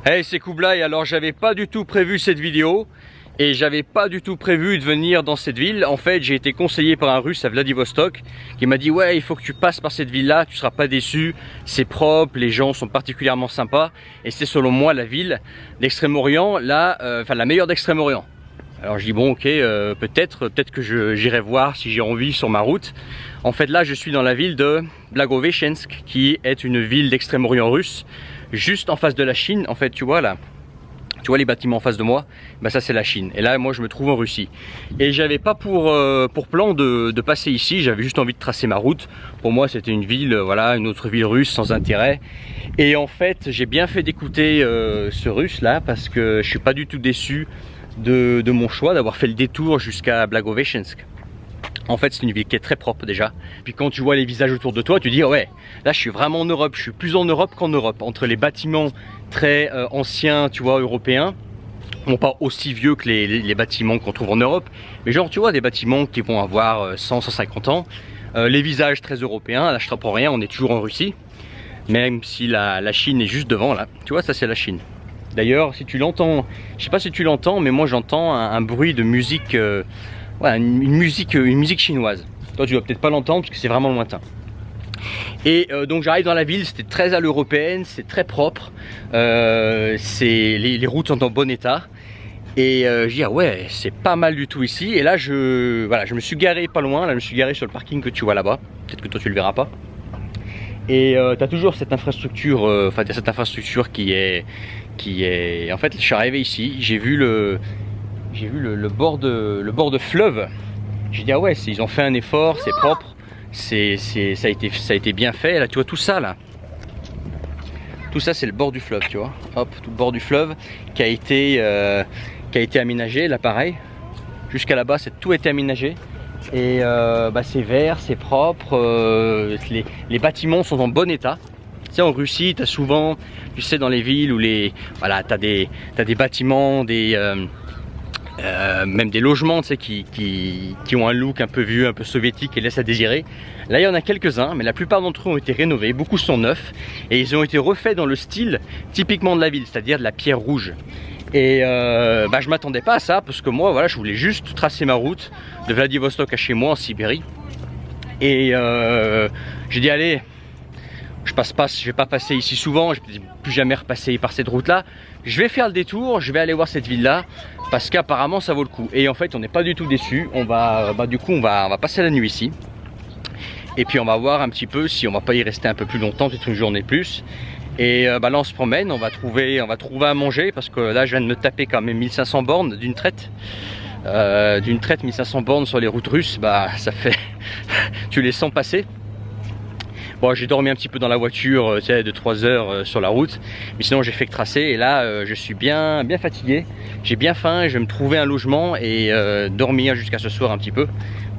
Hey, c'est Kublai. Alors j'avais pas du tout prévu cette vidéo et j'avais pas du tout prévu de venir dans cette ville. En fait, j'ai été conseillé par un Russe à Vladivostok qui m'a dit ouais, il faut que tu passes par cette ville là, tu seras pas déçu, c'est propre, les gens sont particulièrement sympas et c'est selon moi la ville d'Extrême-Orient, enfin la meilleure d'Extrême-Orient. Alors je dis bon ok, peut-être que j'irai voir si j'ai envie sur ma route. En fait là je suis dans la ville de Blagoveshchensk qui est une ville d'Extrême-Orient russe, juste en face de la Chine. En fait tu vois là, tu vois les bâtiments en face de moi, bah ça c'est la Chine. Et là moi je me trouve en Russie. Et j'avais pas pour plan de passer ici, j'avais juste envie de tracer ma route. Pour moi c'était une ville, voilà, une autre ville russe sans intérêt. Et en fait j'ai bien fait d'écouter ce russe là parce que je suis pas du tout déçu de mon choix d'avoir fait le détour jusqu'à Blagoveshchensk. En fait c'est une ville qui est très propre déjà. Puis quand tu vois les visages autour de toi tu dis ouais, là je suis vraiment en Europe, je suis plus en Europe qu'en Europe. Entre les bâtiments très anciens, tu vois, européens, bon pas aussi vieux que les bâtiments qu'on trouve en Europe, mais genre tu vois des bâtiments qui vont avoir 100-150 ans, les visages très européens. Là je t'apprends rien, on est toujours en Russie, même si la Chine est juste devant là, tu vois ça c'est la Chine. D'ailleurs si tu l'entends, je sais pas si tu l'entends, mais moi j'entends un bruit de musique, ouais, une musique chinoise. Toi tu dois peut-être pas l'entendre parce que c'est vraiment lointain. Et donc j'arrive dans la ville, c'était très à l'européenne, c'est très propre, les routes sont en bon état. Et je dis ah ouais, c'est pas mal du tout ici. Et là je me suis garé pas loin, là je me suis garé sur le parking que tu vois là-bas. Peut-être que toi tu le verras pas. Et tu as toujours cette infrastructure, qui est en fait je suis arrivé ici, j'ai vu le bord de fleuve. J'ai dit ah ouais, ils ont fait un effort, c'est propre, ça a été bien fait. Là tu vois tout ça là, tout ça c'est le bord du fleuve, tu vois, hop, tout le bord du fleuve qui a été aménagé. Là pareil, jusqu'à là-bas tout a été aménagé. Et c'est vert, c'est propre, les bâtiments sont en bon état. Tu sais, en Russie, tu as souvent, tu sais, dans les villes où voilà, tu as des bâtiments, même des logements, tu sais, qui ont un look un peu vieux, un peu soviétique et laissent à désirer. Là, il y en a quelques-uns, mais la plupart d'entre eux ont été rénovés, beaucoup sont neufs et ils ont été refaits dans le style typiquement de la ville, c'est-à-dire de la pierre rouge. Et je m'attendais pas à ça parce que moi voilà, je voulais juste tracer ma route de Vladivostok à chez moi en Sibérie. Et j'ai dit allez, je vais pas passer ici souvent, je vais plus jamais repasser par cette route là. Je vais faire le détour, je vais aller voir cette ville là parce qu'apparemment ça vaut le coup. Et en fait on n'est pas du tout déçu. On va passer la nuit ici. Et puis on va voir un petit peu si on va pas y rester un peu plus longtemps, peut-être une journée de plus. Et là on se promène, on va trouver à manger parce que là je viens de me taper quand même 1500 bornes d'une traite. 1500 bornes sur les routes russes, bah ça fait tu les sens passer. Bon, j'ai dormi un petit peu dans la voiture, tu sais, de 3 heures sur la route, mais sinon j'ai fait que tracer. Et là je suis bien fatigué, j'ai bien faim, je vais me trouver un logement et dormir jusqu'à ce soir un petit peu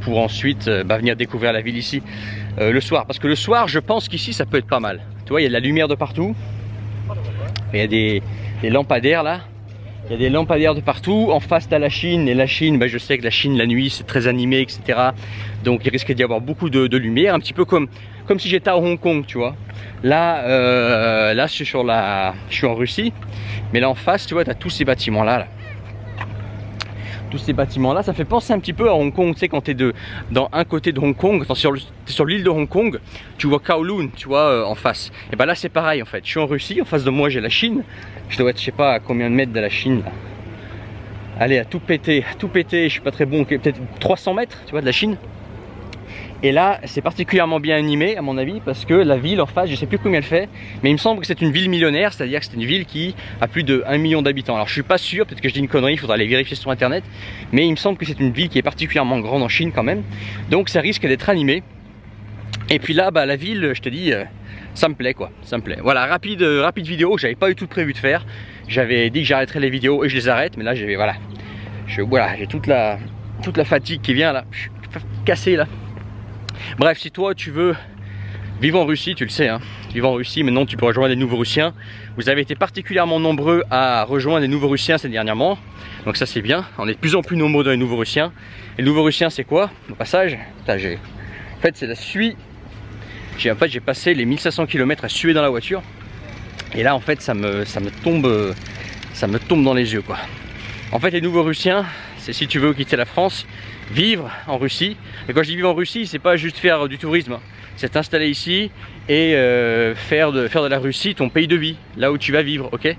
pour ensuite venir découvrir la ville ici le soir, parce que le soir je pense qu'ici ça peut être pas mal. Tu vois, il y a de la lumière de partout, il y a des lampadaires là, il y a des lampadaires de partout. En face t'as la Chine, et la Chine, je sais que la Chine la nuit c'est très animé, etc. Donc il risque d'y avoir beaucoup de lumière, un petit peu comme si j'étais à Hong Kong, tu vois. Là, là je suis en Russie, mais là en face, tu vois, t'as tous ces bâtiments là. Tous ces bâtiments là, ça fait penser un petit peu à Hong Kong, tu sais, quand tu es dans un côté de Hong Kong, sur l'île de Hong Kong, tu vois Kowloon, tu vois, en face. Et là c'est pareil en fait, je suis en Russie, en face de moi j'ai la Chine, je dois être, je sais pas à combien de mètres de la Chine là. Allez, à tout péter, je suis pas très bon, peut-être 300 mètres, tu vois, de la Chine. Et là c'est particulièrement bien animé à mon avis parce que la ville en face, je sais plus combien elle fait, mais il me semble que c'est une ville millionnaire, c'est-à-dire que c'est une ville qui a plus de 1 million d'habitants. Alors je suis pas sûr, peut-être que je dis une connerie, il faudra aller vérifier sur internet, mais il me semble que c'est une ville qui est particulièrement grande en Chine quand même, donc ça risque d'être animé. Et puis là la ville, je te dis, ça me plaît quoi, ça me plaît. Voilà, rapide vidéo, j'avais pas eu tout prévu de faire, j'avais dit que j'arrêterais les vidéos et je les arrête, mais là j'ai j'ai toute la fatigue qui vient là, je suis cassé là. Bref, si toi tu veux vivre en Russie, tu le sais, hein, vivre en Russie, maintenant tu peux rejoindre des nouveaux Russiens. Vous avez été particulièrement nombreux à rejoindre des nouveaux Russiens ces dernièrement, donc ça c'est bien. On est de plus en plus nombreux dans les nouveaux Russiens. Et les nouveaux Russiens c'est quoi au passage? En fait c'est la suie. J'ai passé les 1500 km à suer dans la voiture. Et là en fait ça me tombe dans les yeux quoi. En fait les Nouveaux-Russiens, c'est si tu veux quitter la France, vivre en Russie. Et quand je dis vivre en Russie, c'est pas juste faire du tourisme, hein. C'est t'installer ici et faire de la Russie ton pays de vie, là où tu vas vivre, ok?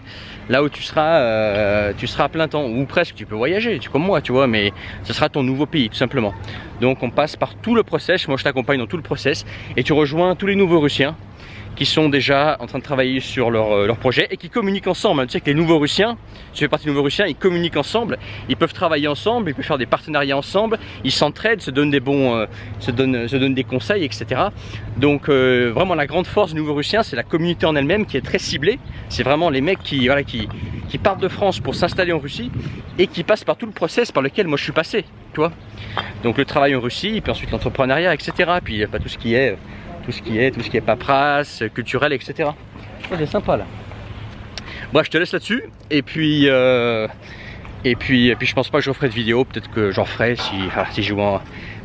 Là où tu seras à plein temps, ou presque, tu peux voyager, tu comme moi, tu vois, mais ce sera ton nouveau pays, tout simplement. Donc on passe par tout le process, moi je t'accompagne dans tout le process, et tu rejoins tous les nouveaux Russiens qui sont déjà en train de travailler sur leur projet et qui communiquent ensemble. Tu sais que les nouveaux Russiens, tu fais partie des nouveaux Russiens, ils communiquent ensemble, ils peuvent travailler ensemble, ils peuvent faire des partenariats ensemble, ils s'entraident, se donnent des bons, se donnent des conseils, etc. Donc vraiment la grande force des nouveaux Russiens, c'est la communauté en elle-même qui est très ciblée. C'est vraiment les mecs qui partent de France pour s'installer en Russie et qui passent par tout le process par lequel moi je suis passé, tu vois. Donc le travail en Russie, puis ensuite l'entrepreneuriat, etc. Puis tout ce qui est paperasse, culturel, etc. Oh, c'est sympa là. Bon, je te laisse là-dessus. Et puis je pense pas que je referai de vidéo. Peut-être que j'en ferai si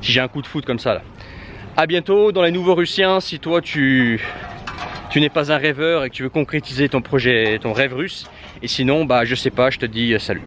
j'ai un coup de foot comme ça là. À bientôt dans les Nouveaux Russiens. Si toi tu n'es pas un rêveur et que tu veux concrétiser ton projet, ton rêve russe. Et sinon, bah je sais pas, je te dis salut.